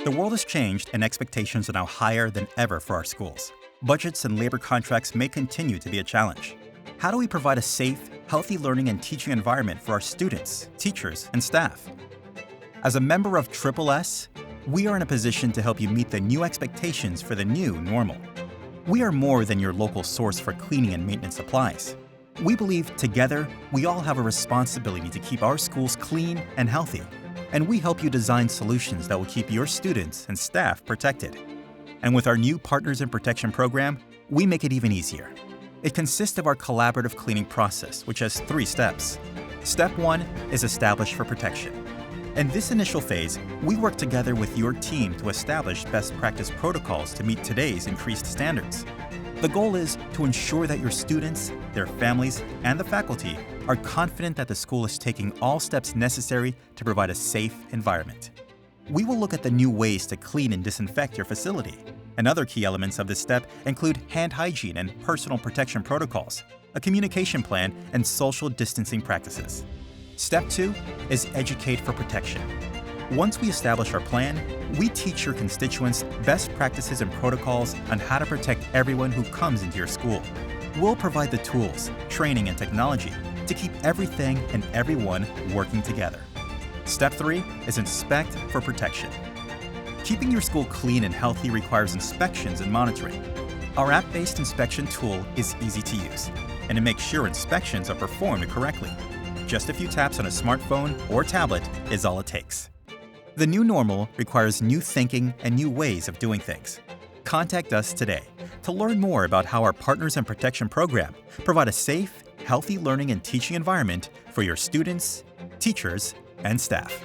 The world has changed and expectations are now higher than ever for our schools. Budgets and labor contracts may continue to be a challenge. How do we provide a safe, healthy learning and teaching environment for our students, teachers, and staff? As a member of S, we are in a position to help you meet the new expectations for the new normal. We are more than your local source for cleaning and maintenance supplies. We believe together, we all have a responsibility to keep our schools clean and healthy, and we help you design solutions that will keep your students and staff protected. And with our new Partners in Protection program, we make it even easier. It consists of our collaborative cleaning process, which has 3 steps. Step 1 is establish for protection. In this initial phase, we work together with your team to establish best practice protocols to meet today's increased standards. The goal is to ensure that your students, their families, and the faculty are confident that the school is taking all steps necessary to provide a safe environment. We will look at the new ways to clean and disinfect your facility. And other key elements of this step include hand hygiene and personal protection protocols, a communication plan, and social distancing practices. Step 2 is educate for protection. Once we establish our plan, we teach your constituents best practices and protocols on how to protect everyone who comes into your school. We'll provide the tools, training, and technology to keep everything and everyone working together. Step 3 is inspect for protection. Keeping your school clean and healthy requires inspections and monitoring. Our app-based inspection tool is easy to use, and it makes sure inspections are performed correctly. Just a few taps on a smartphone or tablet is all it takes. The new normal requires new thinking and new ways of doing things. Contact us today to learn more about how our Partners in Protection program provide a safe, healthy learning and teaching environment for your students, teachers, and staff.